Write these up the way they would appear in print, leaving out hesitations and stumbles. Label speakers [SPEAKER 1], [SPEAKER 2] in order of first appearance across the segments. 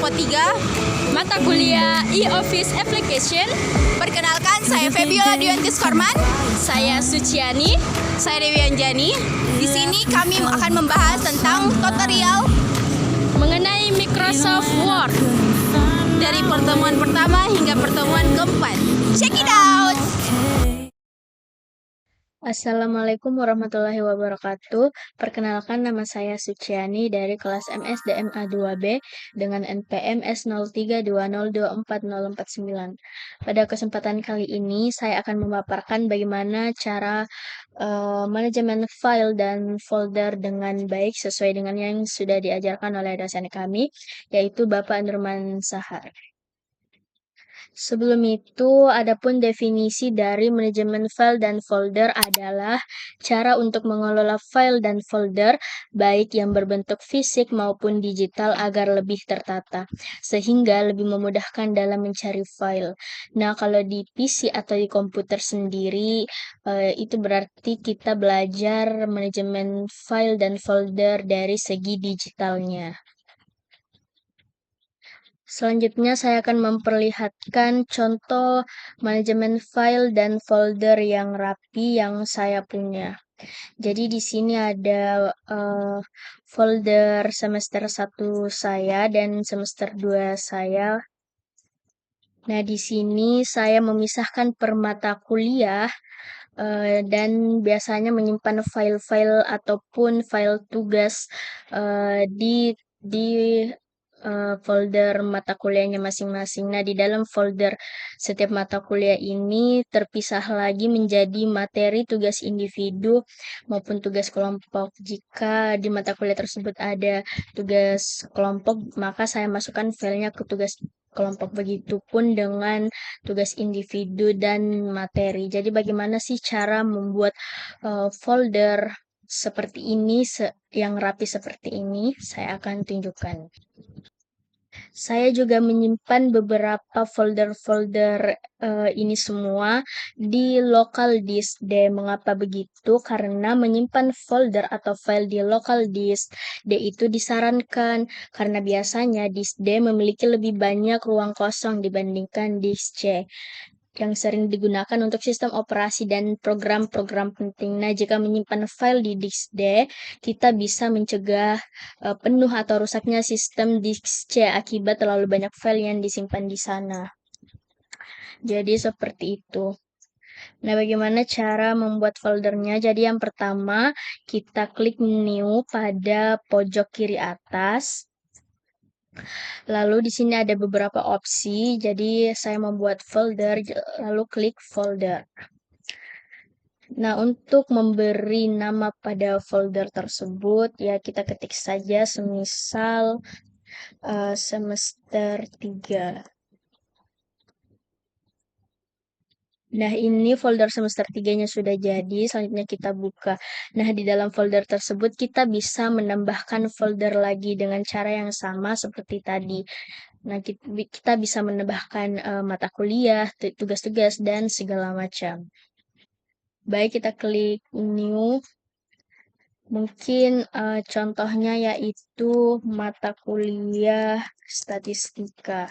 [SPEAKER 1] kelompok 3
[SPEAKER 2] mata kuliah e-office application.
[SPEAKER 1] Perkenalkan, saya Febiola Diantis Korman.
[SPEAKER 2] Saya Suciani.
[SPEAKER 1] Saya Dewi Anjani. Di sini kami akan membahas tentang tutorial
[SPEAKER 2] mengenai Microsoft Word
[SPEAKER 1] dari pertemuan pertama hingga pertemuan keempat. Check it out!
[SPEAKER 2] Assalamualaikum warahmatullahi wabarakatuh. Perkenalkan, nama saya Suciani dari kelas MSDMA 2B dengan NPM S0320240049. Pada kesempatan kali ini, saya akan memaparkan bagaimana cara manajemen file dan folder dengan baik sesuai dengan yang sudah diajarkan oleh dosen kami, yaitu Bapak Nurman Sahar. Sebelum itu, adapun definisi dari manajemen file dan folder adalah cara untuk mengelola file dan folder, baik yang berbentuk fisik maupun digital agar lebih tertata, sehingga lebih memudahkan dalam mencari file. Nah, kalau di PC atau di komputer sendiri, itu berarti kita belajar manajemen file dan folder dari segi digitalnya. Selanjutnya saya akan memperlihatkan contoh manajemen file dan folder yang rapi yang saya punya. Jadi di sini ada folder semester 1 saya dan semester 2 saya. Nah, di sini saya memisahkan per mata kuliah dan biasanya menyimpan file-file ataupun file tugas di folder mata kuliahnya masing-masing. Nah, di dalam folder setiap mata kuliah ini terpisah lagi menjadi materi, tugas individu maupun tugas kelompok. Jika di mata kuliah tersebut ada tugas kelompok, maka saya masukkan filenya ke tugas kelompok, begitupun dengan tugas individu dan materi. Jadi bagaimana sih cara membuat folder seperti ini, yang rapi seperti ini? Saya akan tunjukkan. Saya juga menyimpan beberapa folder-folder ini semua di local disk D. Mengapa begitu? Karena menyimpan folder atau file di local disk D itu disarankan karena biasanya disk D memiliki lebih banyak ruang kosong dibandingkan disk C yang sering digunakan untuk sistem operasi dan program-program penting. Nah, jika menyimpan file di disk D, kita bisa mencegah penuh atau rusaknya sistem disk C akibat terlalu banyak file yang disimpan di sana. Jadi seperti itu. Nah, bagaimana cara membuat foldernya? Jadi yang pertama, kita klik new pada pojok kiri atas. Lalu di sini ada beberapa opsi. Jadi saya membuat folder, lalu klik folder. Nah, untuk memberi nama pada folder tersebut, ya kita ketik saja semisal semester 3. Nah, ini folder semester 3-nya sudah jadi. Selanjutnya kita buka. Nah, di dalam folder tersebut kita bisa menambahkan folder lagi dengan cara yang sama seperti tadi. Nah, kita bisa menambahkan mata kuliah, tugas-tugas, dan segala macam. Baik, kita klik new. Mungkin contohnya yaitu mata kuliah statistika.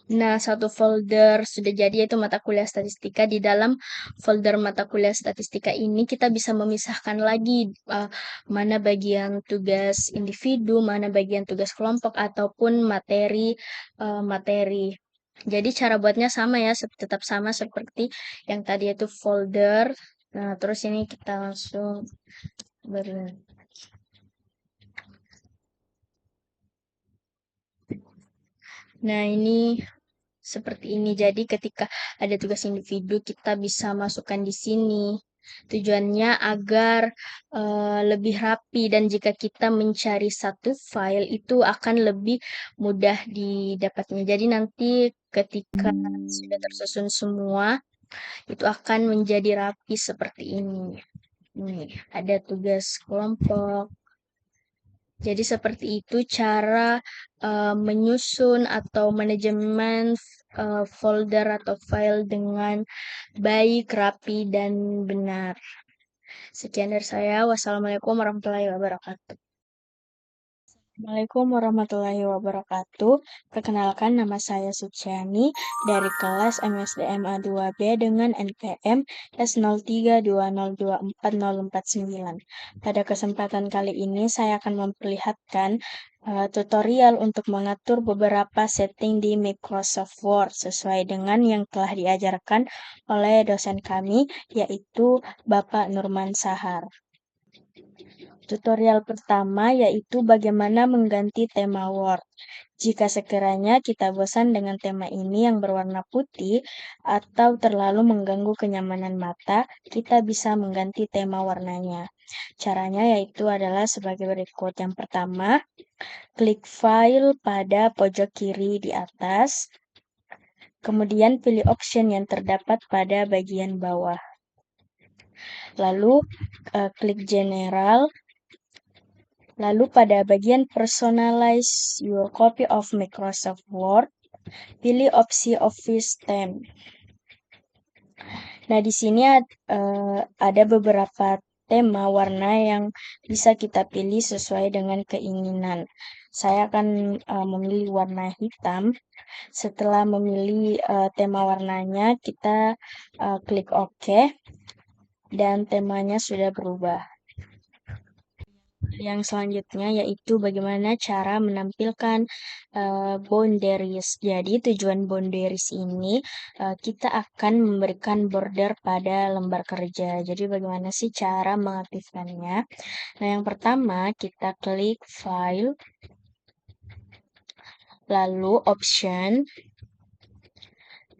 [SPEAKER 2] Nah, satu folder sudah jadi yaitu mata kuliah statistika. Di dalam folder mata kuliah statistika ini kita bisa memisahkan lagi mana bagian tugas individu, mana bagian tugas kelompok ataupun materi. Jadi cara buatnya sama ya, tetap sama seperti yang tadi yaitu folder. Nah, terus ini kita langsung Nah, ini seperti ini. Jadi ketika ada tugas individu, kita bisa masukkan di sini. Tujuannya agar lebih rapi dan jika kita mencari satu file itu akan lebih mudah didapatnya. Jadi nanti ketika sudah tersusun semua, itu akan menjadi rapi seperti ini. Nih, ada tugas kelompok. Jadi seperti itu cara menyusun atau manajemen folder atau file dengan baik, rapi, dan benar. Sekian dari saya. Wassalamualaikum warahmatullahi wabarakatuh. Assalamualaikum warahmatullahi wabarakatuh. Perkenalkan, nama saya Suciani dari kelas MSDMA 2B dengan NPM S0320240449. Pada kesempatan kali ini saya akan memperlihatkan tutorial untuk mengatur beberapa setting di Microsoft Word sesuai dengan yang telah diajarkan oleh dosen kami, yaitu Bapak Nurman Sahar. Tutorial pertama yaitu bagaimana mengganti tema Word. Jika sekiranya kita bosan dengan tema ini yang berwarna putih atau terlalu mengganggu kenyamanan mata, kita bisa mengganti tema warnanya. Caranya yaitu adalah sebagai berikut. Yang pertama, klik file pada pojok kiri di atas, kemudian pilih option yang terdapat pada bagian bawah. Lalu klik general. Lalu pada bagian Personalize your copy of Microsoft Word, pilih opsi Office Theme. Nah, di sini ada beberapa tema warna yang bisa kita pilih sesuai dengan keinginan. Saya akan memilih warna hitam. Setelah memilih tema warnanya, kita klik OK dan temanya sudah berubah. Yang selanjutnya yaitu bagaimana cara menampilkan boundaries. Jadi tujuan boundaries ini kita akan memberikan border pada lembar kerja. Jadi bagaimana sih cara mengaktifkannya? Nah, yang pertama kita klik file, lalu option,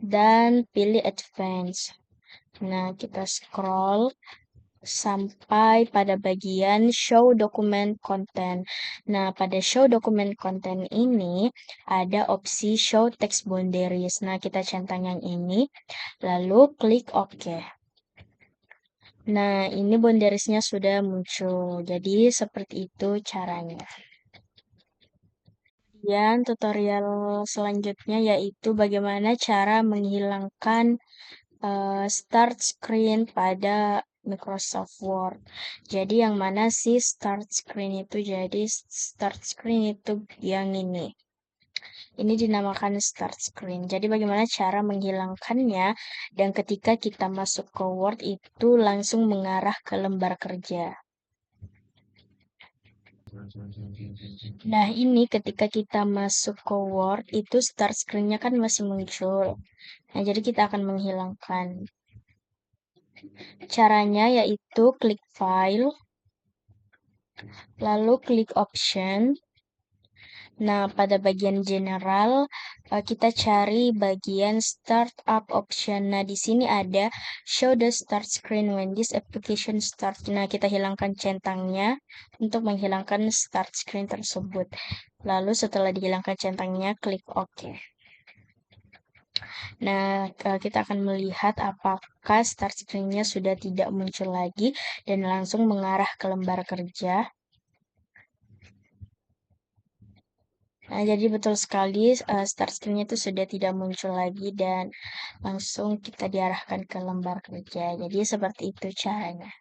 [SPEAKER 2] dan pilih advance. Nah, kita scroll sampai pada bagian show document content. Nah, pada show document content ini ada opsi show text boundaries. Nah, kita centang yang ini, lalu klik OK. Nah, ini boundariesnya sudah muncul. Jadi, seperti itu caranya. Dan tutorial selanjutnya yaitu bagaimana cara menghilangkan start screen pada Microsoft Word. Jadi yang mana sih start screen itu? Jadi start screen itu yang ini. Ini dinamakan start screen. Jadi bagaimana cara menghilangkannya dan ketika kita masuk ke Word itu langsung mengarah ke lembar kerja. Nah, ini ketika kita masuk ke Word itu start screen-nya kan masih muncul. Nah, jadi kita akan menghilangkan. Caranya yaitu klik file, lalu klik option. Nah, pada bagian general kita cari bagian startup option. Nah, di sini ada show the start screen when this application start. Nah, kita hilangkan centangnya untuk menghilangkan start screen tersebut. Lalu setelah dihilangkan centangnya, klik OK. Nah, kita akan melihat apakah start screen-nya sudah tidak muncul lagi dan langsung mengarah ke lembar kerja. Nah, jadi betul sekali start screen-nya itu sudah tidak muncul lagi dan langsung kita diarahkan ke lembar kerja. Jadi seperti itu caranya.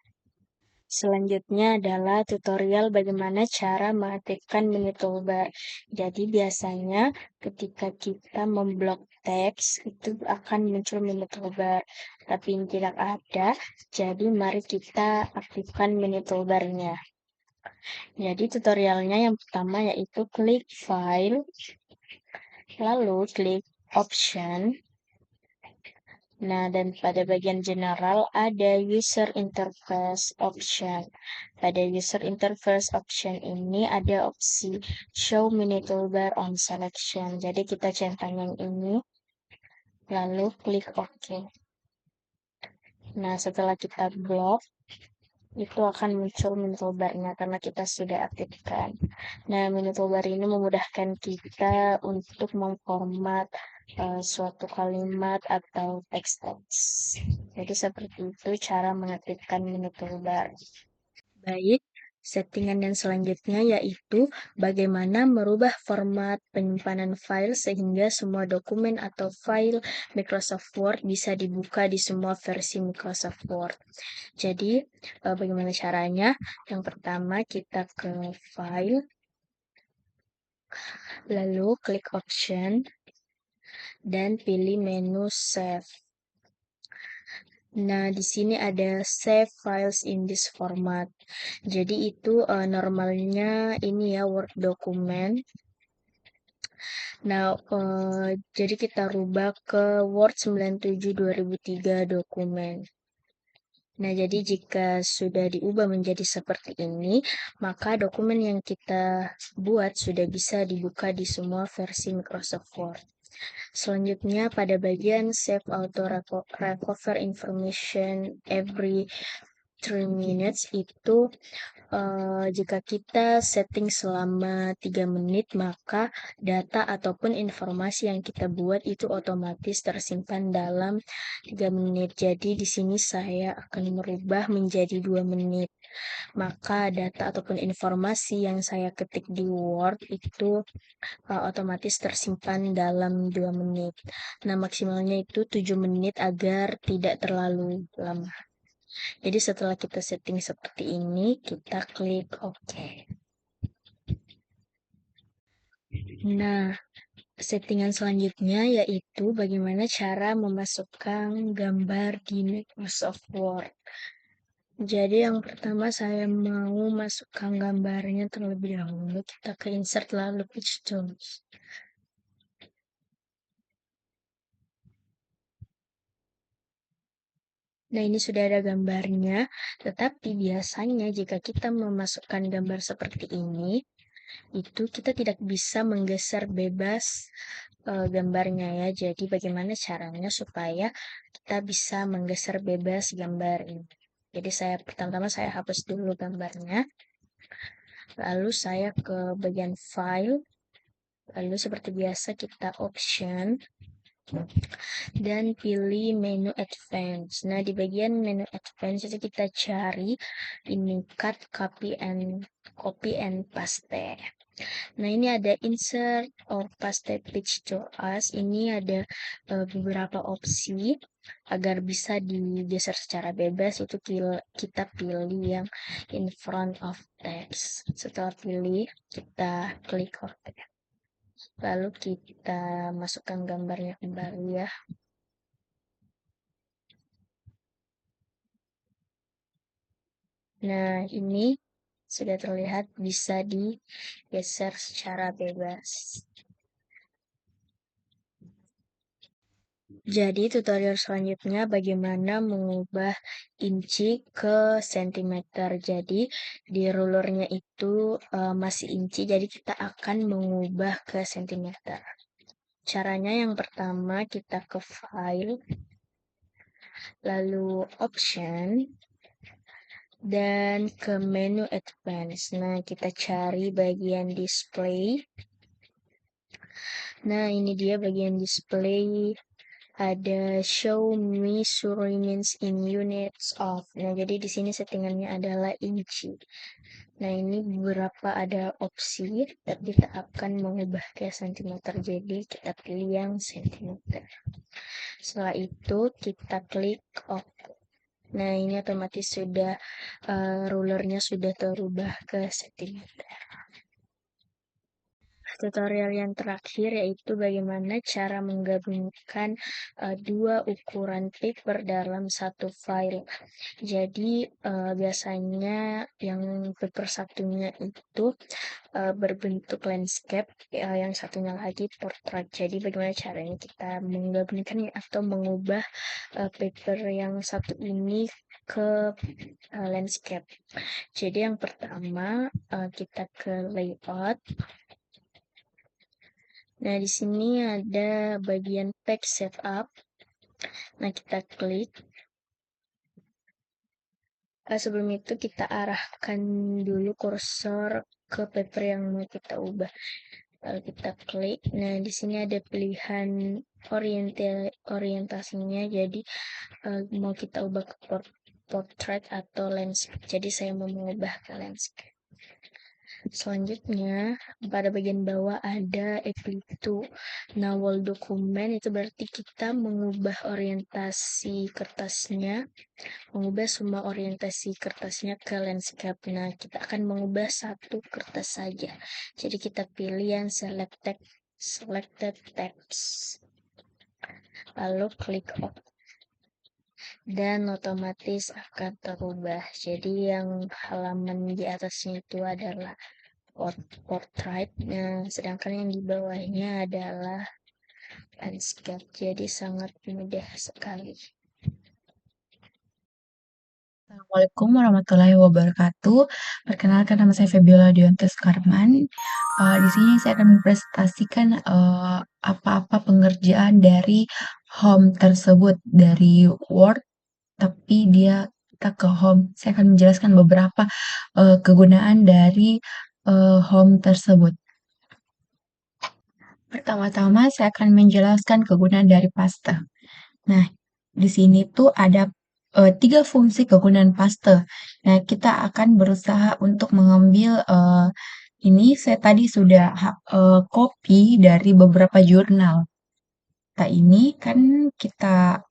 [SPEAKER 2] Selanjutnya adalah tutorial bagaimana cara mengaktifkan menu toolbar. Jadi biasanya ketika kita memblok teks itu akan muncul menu toolbar, tapi ini tidak ada. Jadi mari kita aktifkan menu toolbarnya. Jadi tutorialnya yang pertama yaitu klik file, lalu klik option. Nah, dan pada bagian general ada user interface option. Pada user interface option ini ada opsi show menu toolbar on selection. Jadi kita centang yang ini, lalu klik OK. Nah, setelah kita blok, itu akan muncul menu toolbarnya karena kita sudah aktifkan. Nah, menu toolbar ini memudahkan kita untuk memformat suatu kalimat atau teks-teks. Jadi seperti itu cara mengaktifkan menu toolbar. Baik, Settingan dan selanjutnya yaitu bagaimana merubah format penyimpanan file sehingga semua dokumen atau file Microsoft Word bisa dibuka di semua versi Microsoft Word. Jadi, bagaimana caranya? Yang pertama kita ke file, lalu klik option, dan pilih menu save. Nah, di sini ada save files in this format. Jadi itu normalnya ini ya Word dokumen. Nah, jadi kita rubah ke Word 97 2003 dokumen. Nah, jadi jika sudah diubah menjadi seperti ini, maka dokumen yang kita buat sudah bisa dibuka di semua versi Microsoft Word. Selanjutnya pada bagian Save Auto Recover Information Every 3 minutes itu jika kita setting selama 3 menit, maka data ataupun informasi yang kita buat itu otomatis tersimpan dalam 3 menit. Jadi di sini saya akan merubah menjadi 2 menit. Maka data ataupun informasi yang saya ketik di Word itu otomatis tersimpan dalam 2 menit. Nah, maksimalnya itu 7 menit agar tidak terlalu lama. Jadi setelah kita setting seperti ini, kita klik OK. Nah, settingan selanjutnya yaitu bagaimana cara memasukkan gambar di Microsoft Word. Jadi yang pertama saya mau masukkan gambarnya terlebih dahulu. Kita ke insert lalu page tools. Nah, ini sudah ada gambarnya, tetapi biasanya jika kita memasukkan gambar seperti ini, itu kita tidak bisa menggeser bebas gambarnya ya. Jadi bagaimana caranya supaya kita bisa menggeser bebas gambar ini. Jadi pertama-tama saya hapus dulu gambarnya. Lalu saya ke bagian file. Lalu seperti biasa kita option dan pilih menu advance. Nah, di bagian menu advance itu kita cari ini cut, copy and paste. Nah, ini ada insert or paste page to us. Ini ada beberapa opsi agar bisa digeser secara bebas. Itu kita pilih yang in front of text. Setelah pilih, kita klik OK. Lalu kita masukkan gambarnya kembali ya. Nah, ini sudah terlihat bisa digeser secara bebas. Jadi tutorial selanjutnya bagaimana mengubah inci ke sentimeter. Jadi di rulernya itu masih inci, jadi kita akan mengubah ke sentimeter. Caranya yang pertama kita ke file, lalu option, dan ke menu advance. Nah, kita cari bagian display. Nah, ini dia bagian display. Ada show measurements in units of. Nah, jadi di sini settingannya adalah inci. Nah, ini beberapa ada opsi, tapi kita akan mengubah ke sentimeter. Jadi kita pilih yang sentimeter. Setelah itu kita klik OK. Nah, ini otomatis sudah rulernya sudah terubah ke sentimeter. Tutorial yang terakhir yaitu bagaimana cara menggabungkan dua ukuran paper dalam satu file. Jadi biasanya yang paper satunya itu berbentuk landscape, yang satunya lagi portrait. Jadi bagaimana caranya kita menggabungkannya atau mengubah paper yang satu ini ke landscape. Jadi yang pertama kita ke layout. Nah, di sini ada bagian page setup. Nah, kita klik. Sebelum itu kita arahkan dulu kursor ke paper yang mau kita ubah. Lalu kita klik. Nah, di sini ada pilihan orientasinya. Jadi mau kita ubah ke portrait atau landscape. Jadi saya mau mengubah ke landscape. Selanjutnya, pada bagian bawah ada Eclipse Nawal dokumen, itu berarti kita mengubah orientasi kertasnya, mengubah semua orientasi kertasnya ke landscape. Nah, kita akan mengubah satu kertas saja. Jadi kita pilih yang selected text. Lalu klik OK. Dan otomatis akan terubah. Jadi yang halaman di atasnya itu adalah portrait, sedangkan yang di bawahnya adalah landscape. Jadi sangat mudah sekali.
[SPEAKER 3] Assalamualaikum warahmatullahi wabarakatuh. Perkenalkan, nama saya Febiola Diontes Karman. Di sini saya akan mempresentasikan apa-apa pengerjaan dari home tersebut dari Word, tapi kita ke home. Saya akan menjelaskan beberapa kegunaan dari home tersebut. Pertama-tama saya akan menjelaskan kegunaan dari paste. Nah, di sini tuh ada 3 fungsi kegunaan paste. Nah, kita akan berusaha untuk mengambil ini saya tadi sudah copy dari beberapa jurnal. Nah, ini kan kita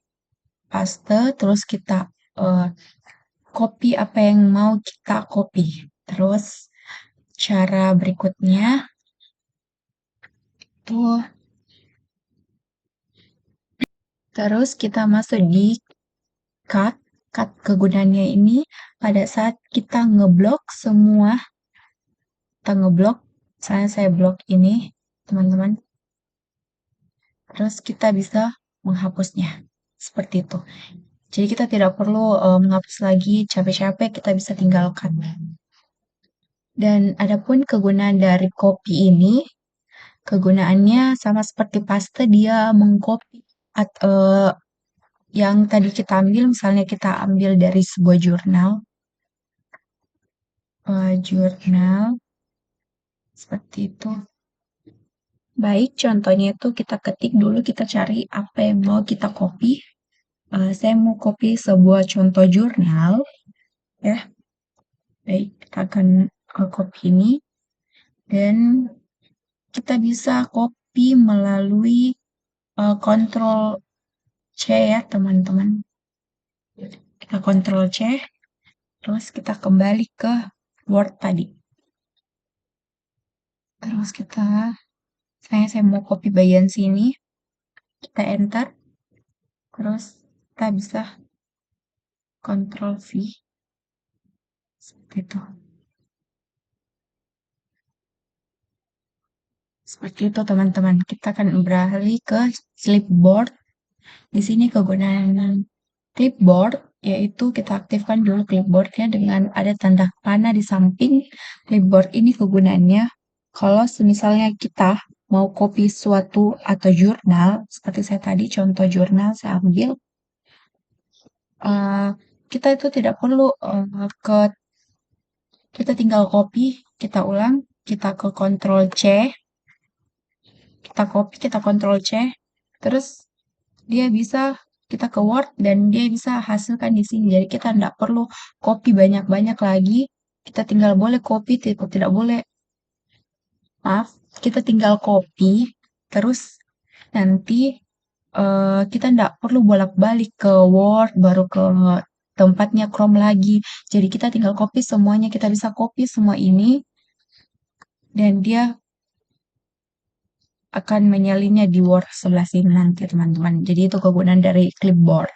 [SPEAKER 3] paste, terus kita copy apa yang mau kita copy. Terus cara berikutnya tuh terus kita masuk di cut. Cut kegunaannya ini pada saat kita ngeblok semua, kita ngeblok, misalnya saya blok ini, teman-teman. Terus kita bisa menghapusnya, seperti itu. Jadi kita tidak perlu menghapus lagi capek-capek, kita bisa tinggalkan. Dan adapun kegunaan dari copy ini, kegunaannya sama seperti paste, dia mengcopy yang tadi kita ambil, misalnya kita ambil dari sebuah jurnal, seperti itu. Baik, contohnya itu kita ketik dulu, kita cari apa yang mau kita copy. Saya mau copy sebuah contoh jurnal, ya. Baik, kita akan copy ini, dan kita bisa copy melalui Ctrl C ya, teman-teman. Kita Ctrl C, terus kita kembali ke Word tadi. Terus saya mau copy bagian sini, kita enter, terus kita bisa Ctrl V, seperti itu. Seperti itu, teman-teman. Kita akan beralih ke clipboard. Di sini kegunaan clipboard yaitu kita aktifkan dulu clipboardnya dengan ada tanda panah di samping. Clipboard ini kegunaannya kalau misalnya kita mau copy suatu atau jurnal, seperti saya tadi contoh jurnal saya ambil, kita itu tidak perlu kita tinggal copy, kita ulang, kita ke Ctrl C, kita copy, kita Ctrl C, terus dia bisa kita ke Word dan dia bisa hasilkan di sini. Jadi kita tidak perlu copy banyak-banyak lagi. Kita tinggal boleh copy, tidak boleh, maaf, kita tinggal copy, terus nanti kita tidak perlu bolak-balik ke Word, baru ke tempatnya Chrome lagi. Jadi kita tinggal copy semuanya, kita bisa copy semua ini, dan dia akan menyalinnya di Word sebelah sini nanti, teman-teman. Jadi itu kegunaan dari clipboard.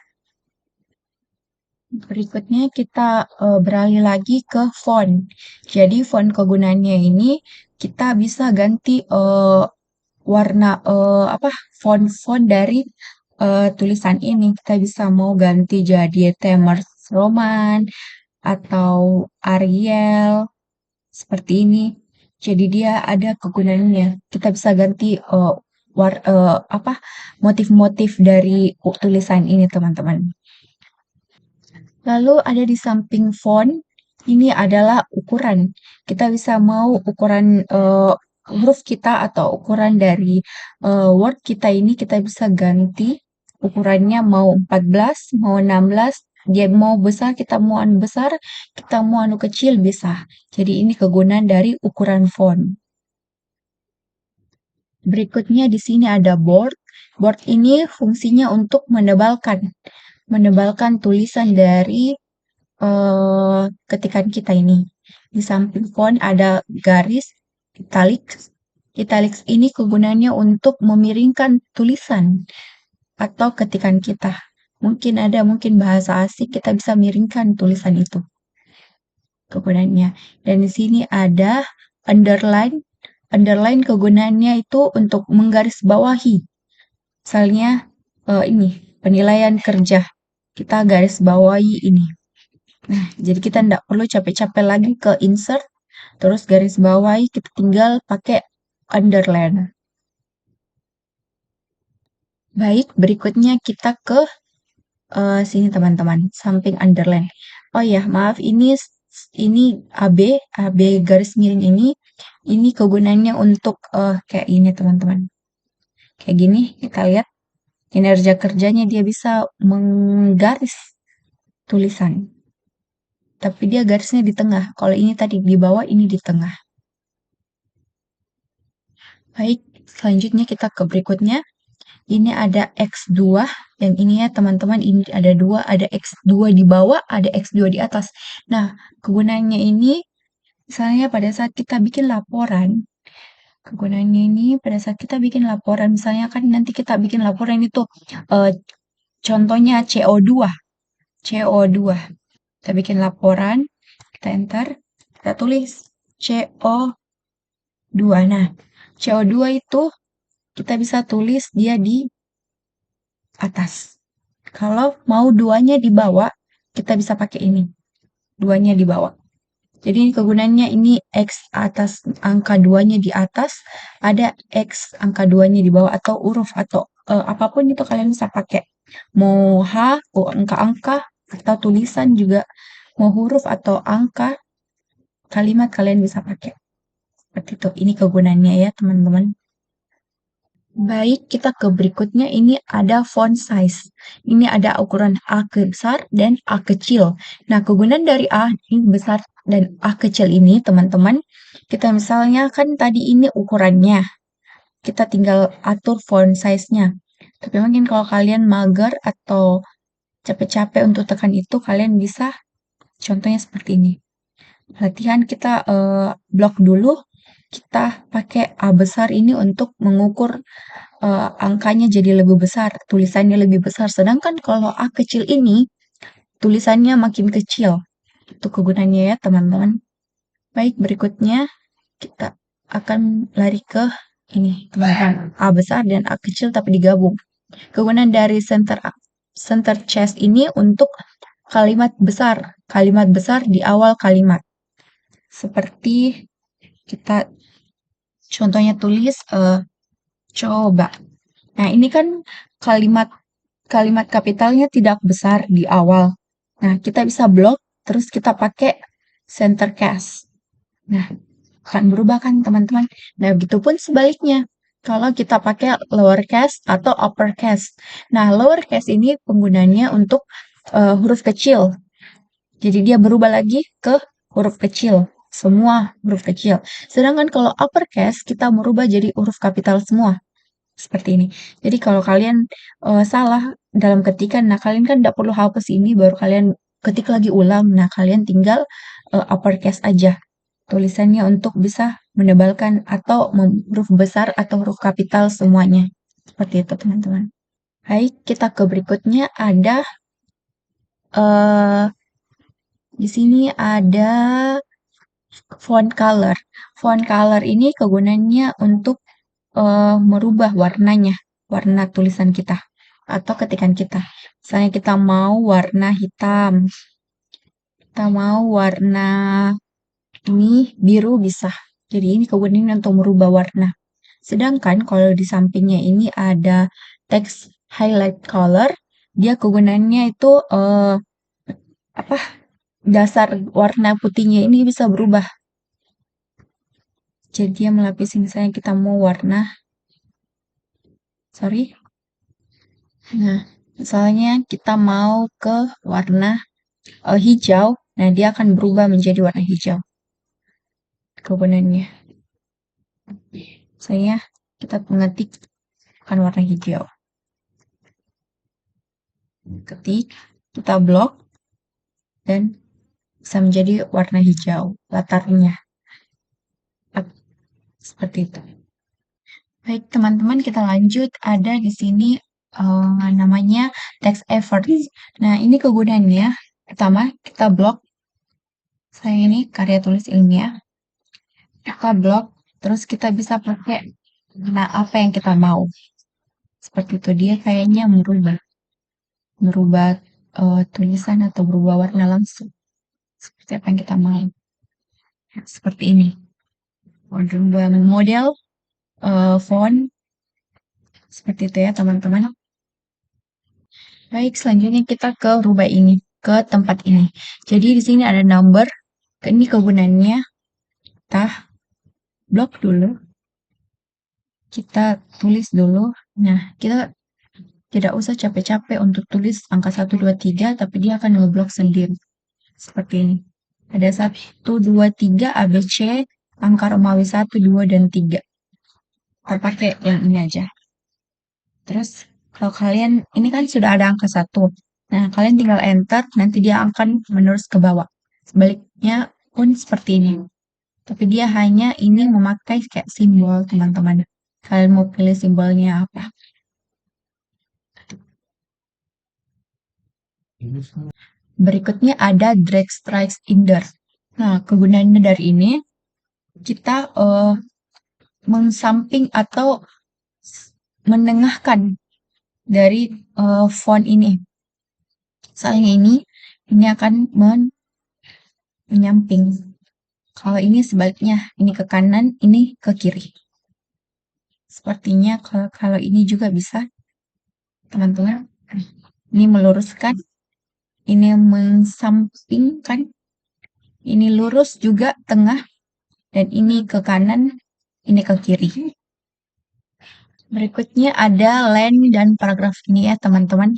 [SPEAKER 3] Berikutnya kita beralih lagi ke font. Jadi font kegunaannya ini kita bisa ganti warna font dari tulisan ini. Kita bisa mau ganti jadi Times Roman atau Arial seperti ini. Jadi dia ada kegunaannya. Kita bisa ganti motif-motif dari tulisan ini, teman-teman. Lalu ada di samping font, ini adalah ukuran. Kita bisa mau ukuran huruf kita atau ukuran dari Word kita ini kita bisa ganti ukurannya mau 14, mau 16, Dia mau besar, kita mau anu besar, kita mau anu kecil bisa. Jadi ini kegunaan dari ukuran font. Berikutnya di sini ada board. Board ini fungsinya untuk menebalkan tulisan dari ketikan kita ini. Di samping font ada garis italics. Italics ini kegunaannya untuk memiringkan tulisan atau ketikan kita. Mungkin bahasa asing kita bisa miringkan tulisan itu kegunaannya. Dan di sini ada underline. Underline kegunaannya itu untuk menggarisbawahi. Misalnya ini penilaian kerja. Kita garis bawahi ini. Nah, jadi kita tidak perlu capek-capek lagi ke insert, terus garis bawahi, kita tinggal pakai underline. Baik, berikutnya kita ke sini teman-teman, samping underline. Oh ya, maaf, ini AB garis miring ini kegunaannya untuk kayak ini teman-teman. Kayak gini, kita lihat kinerja kerjanya dia bisa menggaris tulisan. Tapi dia garisnya di tengah. Kalau ini tadi di bawah, ini di tengah. Baik, selanjutnya kita ke berikutnya. Ini ada X2. Yang ini ya teman-teman, ini ada dua. Ada X2 di bawah, ada X2 di atas. Nah, kegunaannya ini, misalnya pada saat kita bikin laporan, kegunaannya ini pada saat kita bikin laporan, misalnya kan nanti kita bikin laporan itu, contohnya CO2. CO2. Kita bikin laporan, kita enter, kita tulis CO2. Nah, CO2 itu kita bisa tulis dia di atas. Kalau mau duanya di bawah, kita bisa pakai ini. Duanya di bawah. Jadi kegunaannya ini X atas angka 2-nya di atas, ada X angka 2-nya di bawah, atau huruf, atau apapun itu kalian bisa pakai. Mau H, angka-angka, atau tulisan juga. Mau huruf atau angka, kalimat kalian bisa pakai. Seperti itu. Ini kegunaannya ya teman-teman. Baik, kita ke berikutnya. Ini ada font size. Ini ada ukuran A besar dan A kecil. Nah, kegunaan dari A ini besar dan A kecil ini, teman-teman, kita misalnya kan tadi ini ukurannya. Kita tinggal atur font size-nya. Tapi mungkin kalau kalian mager atau capek-capek untuk tekan itu, kalian bisa contohnya seperti ini. Latihan kita blok dulu. Kita pakai A besar ini untuk mengukur angkanya jadi lebih besar, tulisannya lebih besar. Sedangkan kalau A kecil ini, tulisannya makin kecil. Itu kegunaannya ya, teman-teman. Baik, berikutnya kita akan lari ke ini, teman-teman. A besar dan A kecil tapi digabung. Kegunaan dari center chest ini untuk kalimat besar di awal kalimat. Seperti kita contohnya tulis coba. Nah, ini kan kalimat kapitalnya tidak besar di awal. Nah, kita bisa blok, terus kita pakai center case. Nah, akan berubah kan teman-teman? Nah, begitupun sebaliknya. Kalau kita pakai lower case atau upper case. Nah, lower case ini penggunanya untuk huruf kecil. Jadi dia berubah lagi ke huruf kecil. Semua huruf kecil. Sedangkan kalau upper case, kita merubah jadi huruf kapital semua. Seperti ini. Jadi kalau kalian salah dalam ketikan, nah kalian kan tidak perlu hapus ini, baru kalian ketik lagi ulang. Nah, kalian tinggal uppercase aja tulisannya untuk bisa menebalkan atau huruf besar atau huruf kapital semuanya. Seperti itu, teman-teman. Baik, kita ke berikutnya ada di sini ada font color. Font color ini kegunaannya untuk merubah warnanya, warna tulisan kita atau ketikan kita. Misalnya kita mau warna hitam, kita mau warna ini biru bisa. Jadi ini kegunaannya untuk merubah warna. Sedangkan kalau di sampingnya ini ada text highlight color, dia kegunaannya itu dasar warna putihnya ini bisa berubah. Jadi dia melapisi, misalnya kita mau warna, sorry. Nah, Misalnya kita mau ke warna hijau, nah dia akan berubah menjadi warna hijau kegunaannya. Misalnya kita mengetik akan warna hijau. Ketik, kita blok, dan bisa menjadi warna hijau latarnya. Seperti itu. Baik, teman-teman, kita lanjut. Ada di sini namanya text efforts. Nah, ini kegunaannya. Pertama, kita blok. Saya ini karya tulis ilmiah. Kita blok, terus kita bisa pakai apa yang kita mau. Seperti itu, dia kayaknya merubah tulisan atau berubah warna langsung. Seperti apa yang kita mau. Seperti ini. Merubah model, font, seperti itu ya teman-teman. Baik, selanjutnya kita ke rubah ini, ke tempat ini. Jadi di sini ada number, ini kegunaannya, kita blok dulu, kita tulis dulu. Nah, kita tidak usah capek-capek untuk tulis angka 1, 2, 3, tapi dia akan ngeblok sendiri. Seperti ini. Ada 1, 2, 3, ABC, angka Romawi 1, 2, dan 3. Kita pakai yang ini aja. Terus, kalau kalian, ini kan sudah ada angka 1. Nah, kalian tinggal enter, nanti dia akan menerus ke bawah. Sebaliknya pun seperti ini. Tapi dia hanya ini memakai kayak simbol, teman-teman. Kalian mau pilih simbolnya apa? Berikutnya ada drag strike inder. Nah, kegunaannya dari ini, kita mensamping atau menengahkan dari font ini. Misalnya ini akan menyamping. Kalau ini sebaliknya, ini ke kanan, ini ke kiri. Sepertinya kalau ini juga bisa, teman-teman. Ini meluruskan, ini mensampingkan, ini lurus juga tengah, dan ini ke kanan, ini ke kiri. Berikutnya ada line dan paragraf ini ya teman-teman.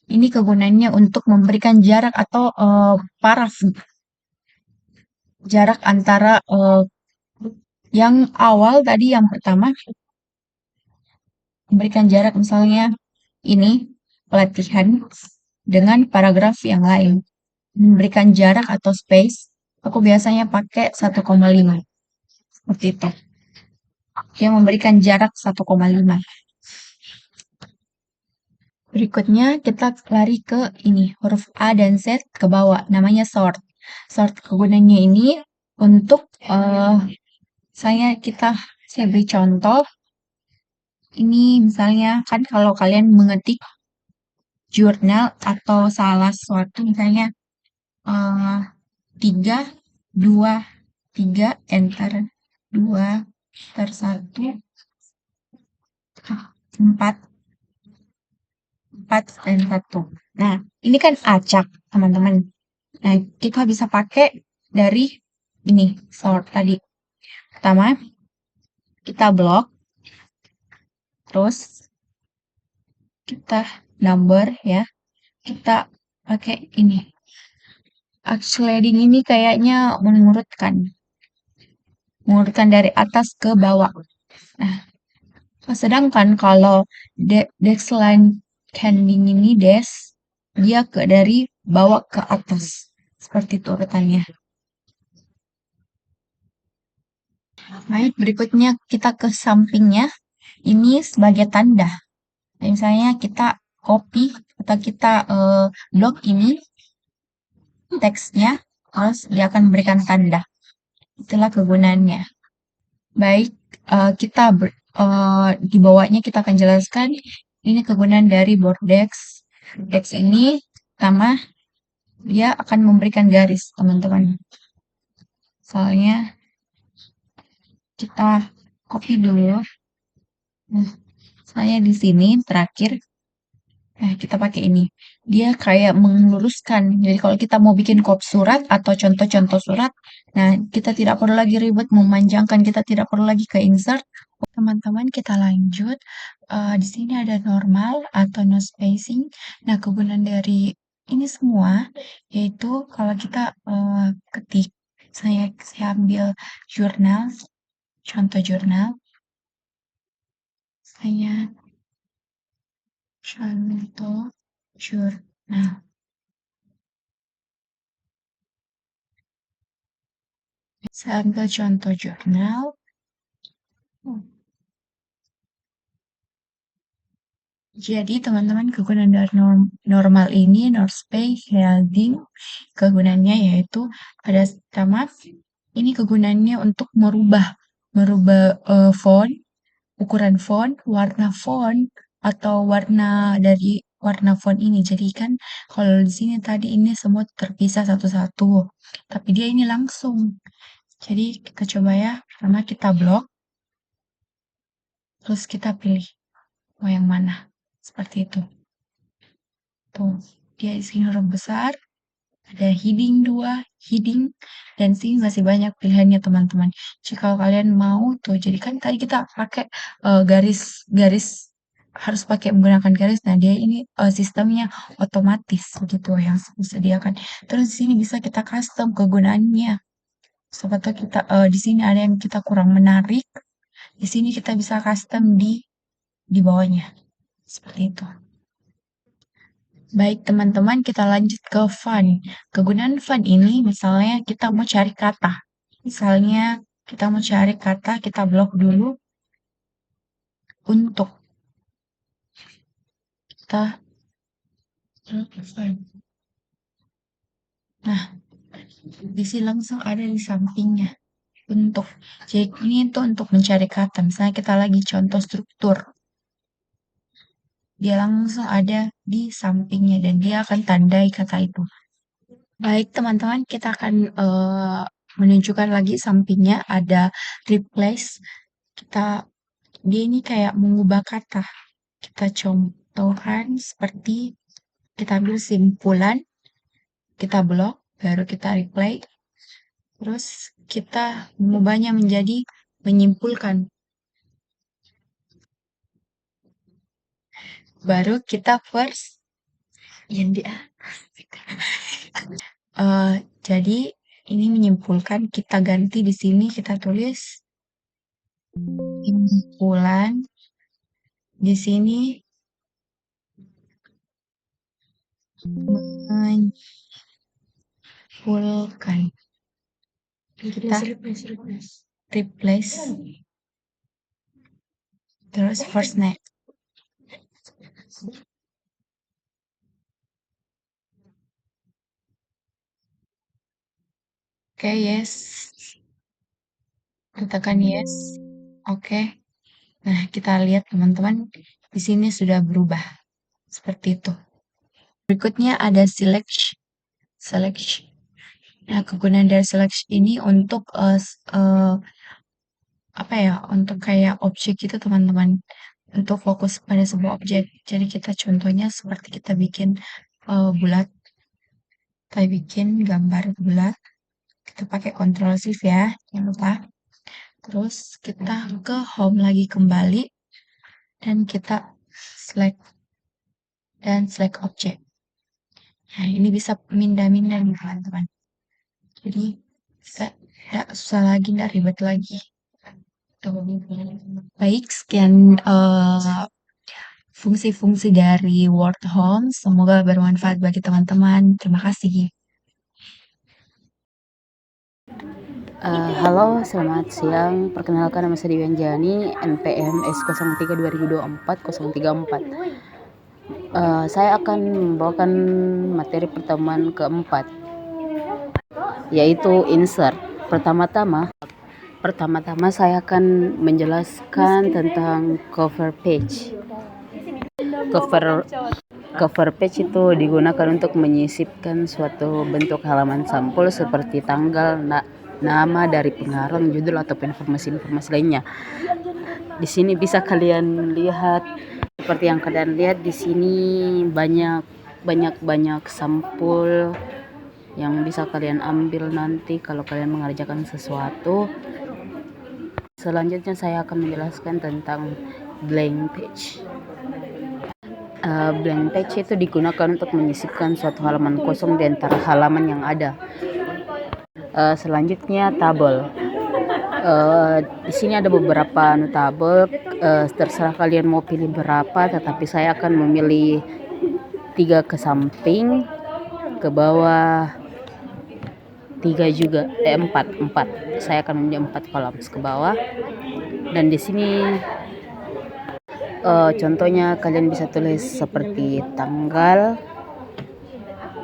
[SPEAKER 3] Ini kegunaannya untuk memberikan jarak atau paraf. Jarak antara yang awal tadi yang pertama. Memberikan jarak misalnya ini pelatihan dengan paragraf yang lain. Memberikan jarak atau space. Aku biasanya pakai 1,5. Seperti itu. Dia memberikan jarak 1,5. Berikutnya kita lari ke ini, huruf A dan Z ke bawah, namanya sort. Sort kegunaannya ini untuk saya beri contoh. Ini misalnya kan kalau kalian mengetik jurnal atau salah suatu misalnya 3, 2, 3, enter 2, enter 1, 4, 4, dan 1. Nah, ini kan acak, teman-teman. Nah, kita bisa pakai dari ini, sort tadi. Pertama, kita blok. Terus, kita number ya. Kita pakai ini. Shading ini kayaknya mengurutkan. Mengurutkan dari atas ke bawah. Nah, sedangkan kalau Dexline Canning ini dia dari bawah ke atas. Seperti itu urutannya. Baik, berikutnya kita ke sampingnya. Ini sebagai tanda. Misalnya kita copy atau kita blok ini teksnya, terus dia akan memberikan tanda. Itulah kegunaannya. Baik, kita di bawahnya kita akan jelaskan ini kegunaan dari Bordeaux. Bordeaux ini pertama dia akan memberikan garis, teman-teman. Soalnya kita copy dulu. Nah, saya di sini terakhir Nah, kita pakai ini. Dia kayak meluruskan. Jadi kalau kita mau bikin copy surat atau contoh-contoh surat, nah kita tidak perlu lagi ribet memanjangkan, kita tidak perlu lagi ke insert. Teman-teman, kita lanjut. Di sini ada normal atau no spacing. Nah, kegunaan dari ini semua yaitu kalau kita ketik, saya ambil jurnal, contoh jurnal, saya contoh jurnal. Saya ambil contoh jurnal. Jadi teman-teman kegunaan dari normal ini, space, heading, kegunaannya yaitu pertama ini kegunaannya untuk merubah font, ukuran font, warna font, atau warna dari warna font ini. Jadi kan kalau di sini tadi ini semua terpisah satu-satu, tapi dia ini langsung. Jadi kita coba ya, pertama kita blok, terus kita pilih mau yang mana, seperti itu. Tuh, dia di sini huruf besar, ada heading 2, heading, dan sini masih banyak pilihannya teman-teman. Jika kalian mau tuh, jadi kan tadi kita pakai garis harus pakai menggunakan garis. Nah, dia ini sistemnya otomatis gitu yang disediakan. Terus di sini bisa kita custom kegunaannya. Siapa tahu kita di sini ada yang kita kurang menarik. Di sini kita bisa custom di bawahnya. Seperti itu. Baik teman-teman, kita lanjut ke font. Kegunaan font ini misalnya kita mau cari kata. Misalnya kita mau cari kata, kita blok dulu untuk kita blok font. Nah, di sini langsung ada di sampingnya. Untuk, jadi ini itu untuk mencari kata. Misalnya kita lagi contoh struktur. Dia langsung ada di sampingnya dan dia akan tandai kata itu. Baik teman-teman, kita akan menunjukkan lagi sampingnya ada replace. Dia ini kayak mengubah kata. Kita contohkan seperti kita ambil simpulan, kita blok, baru kita replay. Terus kita mengubahnya menjadi menyimpulkan. Baru kita first yang dia. Jadi ini menyimpulkan, kita ganti di sini, kita tulis simpulan. Di sini menyimpulkan. Kita replace. Terus first name. Oke, yes. Katakan yes. Oke. Nah, kita lihat teman-teman, di sini sudah berubah. Seperti itu. Berikutnya ada select. Nah, kegunaan dari select ini untuk apa ya? Untuk kayak objek gitu teman-teman. Untuk fokus pada sebuah objek. Jadi kita contohnya seperti kita bikin bulat. Kita bikin gambar bulat. Kita pakai Ctrl Shift ya, jangan lupa. Terus kita ke home lagi kembali dan kita select object. Nah, ini bisa pindah-pindah nih teman-teman. Jadi tidak susah lagi, tidak ribet lagi. Baik, sekian fungsi-fungsi dari Word Home. Semoga bermanfaat bagi teman-teman. Terima kasih.
[SPEAKER 1] Halo, selamat siang. Perkenalkan, nama saya Dewianjani, NPM S03 2024 034. Saya akan membawakan materi pertemuan keempat, yaitu insert. Pertama-tama saya akan menjelaskan tentang cover page. Cover page itu digunakan untuk menyisipkan suatu bentuk halaman sampul seperti tanggal, nama dari pengarang, judul ataupun informasi lainnya. Di sini bisa kalian lihat Seperti yang kalian lihat di sini banyak sampul yang bisa kalian ambil nanti kalau kalian mengerjakan sesuatu. Selanjutnya saya akan menjelaskan tentang blank page. Blank page itu digunakan untuk menyisipkan suatu halaman kosong di antara halaman yang ada. Selanjutnya tabel. Di sini ada beberapa tabel. Terserah kalian mau pilih berapa, tetapi saya akan memilih 3 ke samping, ke bawah 3 juga, 4. Saya akan memilih 4 kolom ke bawah. Dan di sini contohnya kalian bisa tulis seperti tanggal,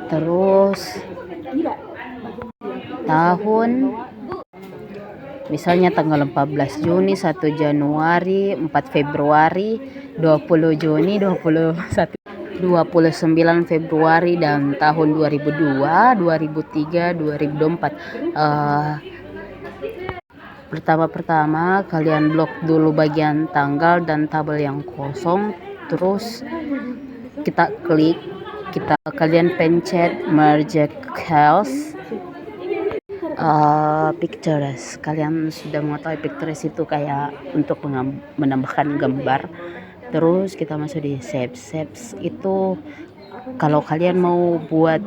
[SPEAKER 1] terus tahun, misalnya tanggal 14 Juni, 1 Januari, 4 Februari, 20 Juni, 29 Februari, dan tahun 2002, 2003, 2024. Pertama kalian blok dulu bagian tanggal dan tabel yang kosong, terus kalian pencet merge cells. Pictures, kalian sudah mengetahui pictures itu kayak untuk menambahkan gambar. Terus kita masuk di shapes itu kalau kalian mau buat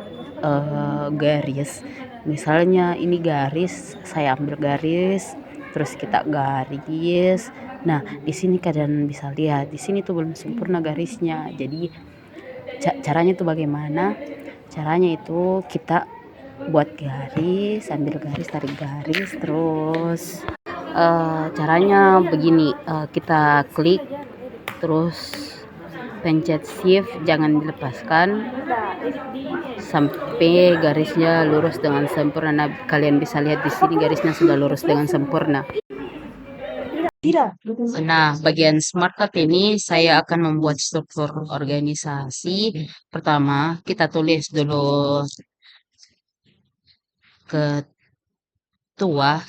[SPEAKER 1] garis, misalnya ini garis, saya ambil garis, terus kita garis. Nah, di sini kalian bisa lihat, di sini tuh belum sempurna garisnya. Jadi caranya tuh bagaimana? Caranya itu kita buat garis, ambil garis, tarik garis, terus caranya begini, kita klik terus pencet shift, jangan dilepaskan sampai garisnya lurus dengan sempurna. Nah, kalian bisa lihat di sini garisnya sudah lurus dengan sempurna. Nah, bagian smart card ini saya akan membuat struktur organisasi. Pertama, kita tulis dulu ketua,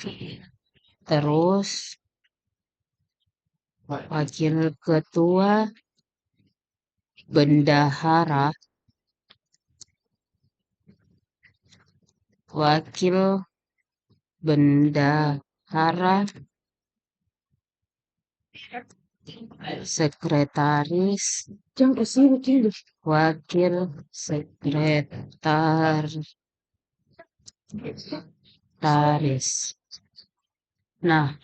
[SPEAKER 1] terus wakil ketua, bendahara, wakil bendahara, sekretaris, wakil sekretaris. Nah,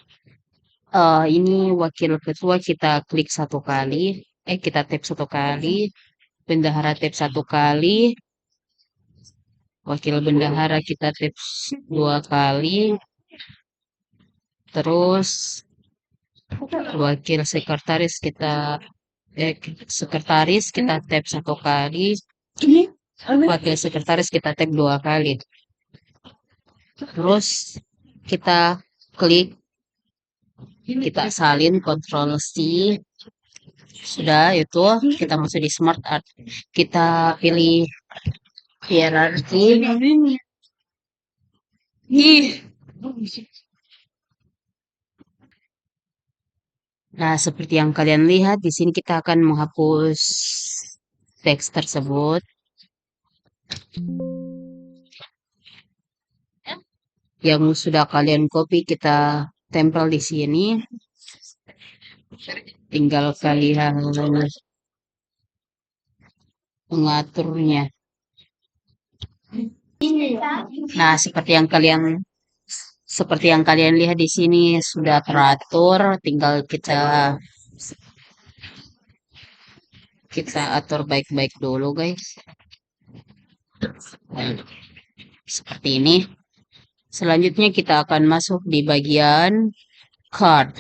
[SPEAKER 1] ini wakil ketua kita klik 1 kali, kita tap 1 kali, bendahara tap 1 kali, wakil bendahara kita tap 2 kali, terus wakil sekretaris kita tap 1 kali, wakil sekretaris kita tap 2 kali. Terus kita klik, kita salin, Ctrl C. Sudah itu, kita masuk di smart art. Kita pilih hierarki. Nah, seperti yang kalian lihat di sini kita akan menghapus teks tersebut. Yang sudah kalian copy kita tempel di sini. Tinggal kalian mengaturnya. Nah, seperti yang kalian lihat di sini sudah teratur, tinggal kita atur baik-baik dulu, guys. Seperti ini. Selanjutnya kita akan masuk di bagian card.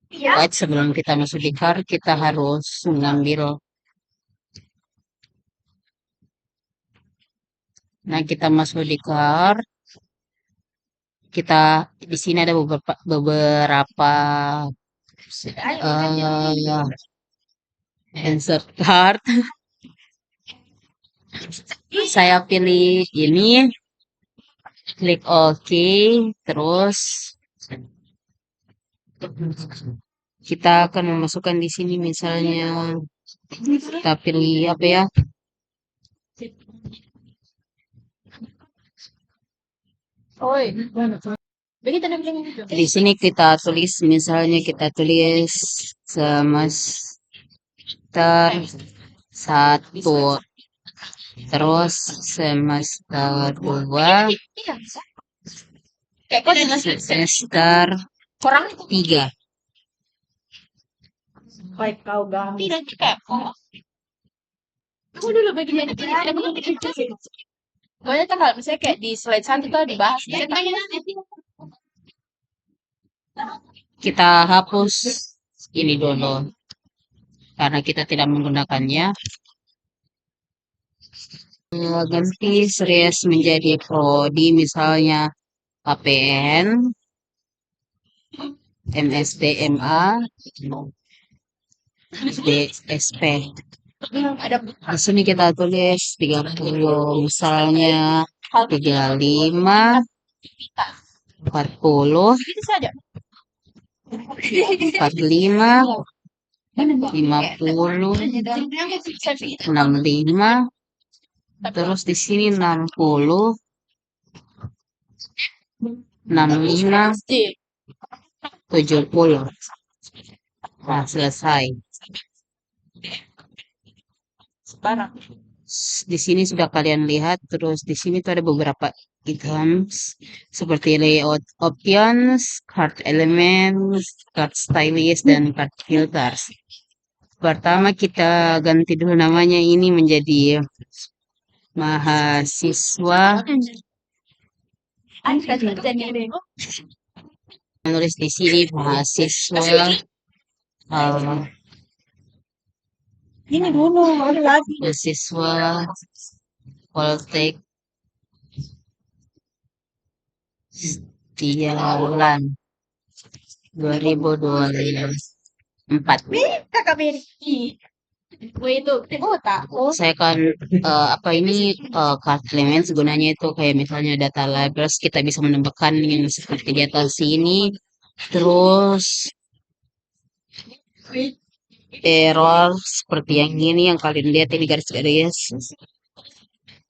[SPEAKER 1] Baik, sebelum kita masuk di card, kita harus mengambil. Nah, kita masuk di card. Di sini ada beberapa insert card. Saya pilih ini, klik OK, terus kita akan memasukkan di sini misalnya kita pilih apa ya? Di sini kita tulis misalnya kita tulis semester 1, terus semester 2, semester 3.
[SPEAKER 4] Pokoknya kan kalau misalnya kayak di slide 1 tuh dibahas
[SPEAKER 1] Kita hapus ini dulu karena kita tidak menggunakannya. Ganti series menjadi prodi misalnya KPN, MSDMA, DSP. Di sini kita tulis 30 misalnya 35, 40, 45, 50, 65, terus di sini 60, 65, 70. Nah, selesai. Di sini sudah kalian lihat, terus di sini tuh ada beberapa items seperti layout options, card elements, card stylist, dan card filters. Pertama kita ganti dulu namanya ini menjadi mahasiswa. Menulis di sini mahasiswa
[SPEAKER 4] ini dulu ada lagi.
[SPEAKER 1] mahasiswa Poltek Setiawan 2024.
[SPEAKER 4] Kakak Beri. Gue itu tak.
[SPEAKER 1] Saya kan apa ini card elements gunanya itu kayak misalnya data labels kita bisa menambahkan yang seperti di atas sini. Terus error seperti yang ini yang kalian lihat ini garis-garis.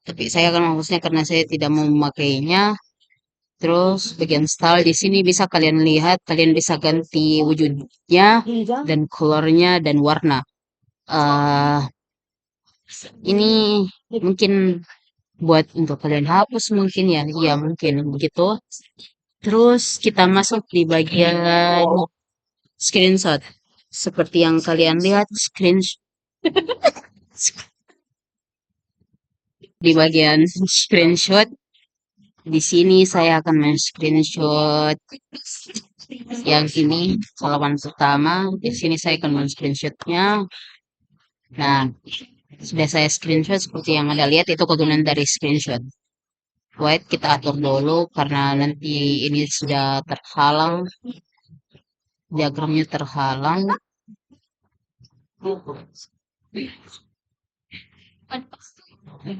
[SPEAKER 1] Tapi saya akan menghapusnya karena saya tidak mau memakainya. Terus bagian style di sini bisa kalian lihat, kalian bisa ganti wujudnya dan colornya dan warna. Ini mungkin buat untuk kalian hapus mungkin ya, ya mungkin begitu. Terus kita masuk di bagian screenshot. Seperti yang kalian lihat di bagian screenshot. Di sini saya akan men-screenshot yang ini halaman pertama. Di sini saya akan men-screenshotnya. Nah, sudah saya screenshot seperti yang Anda lihat itu kegunaan dari screenshot. White kita atur dulu karena nanti ini sudah terhalang. Diagramnya terhalang.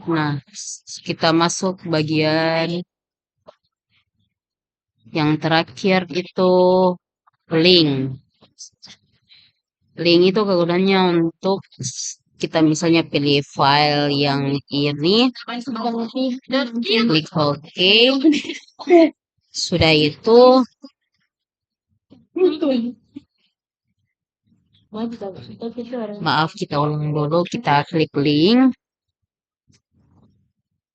[SPEAKER 1] Nah, kita masuk bagian yang terakhir itu link. Link itu kegunaannya untuk kita misalnya pilih file yang ini, klik OK. Sudah itu, maaf kita ulang dulu, kita klik link.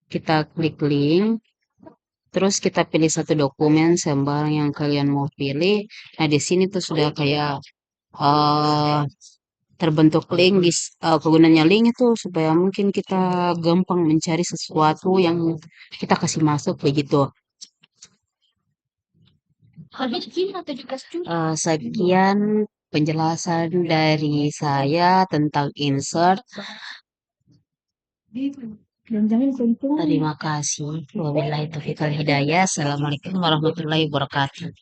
[SPEAKER 1] Kita klik link. Terus kita pilih satu dokumen sembarang yang kalian mau pilih. Nah, di sini tuh sudah kayak terbentuk link. Kegunaannya link itu supaya mungkin kita gampang mencari sesuatu yang kita kasih masuk begitu. Sekian penjelasan dari saya tentang insert. Terima kasih. Wabillahi taufiq wal hidayah. Assalamualaikum warahmatullahi wabarakatuh.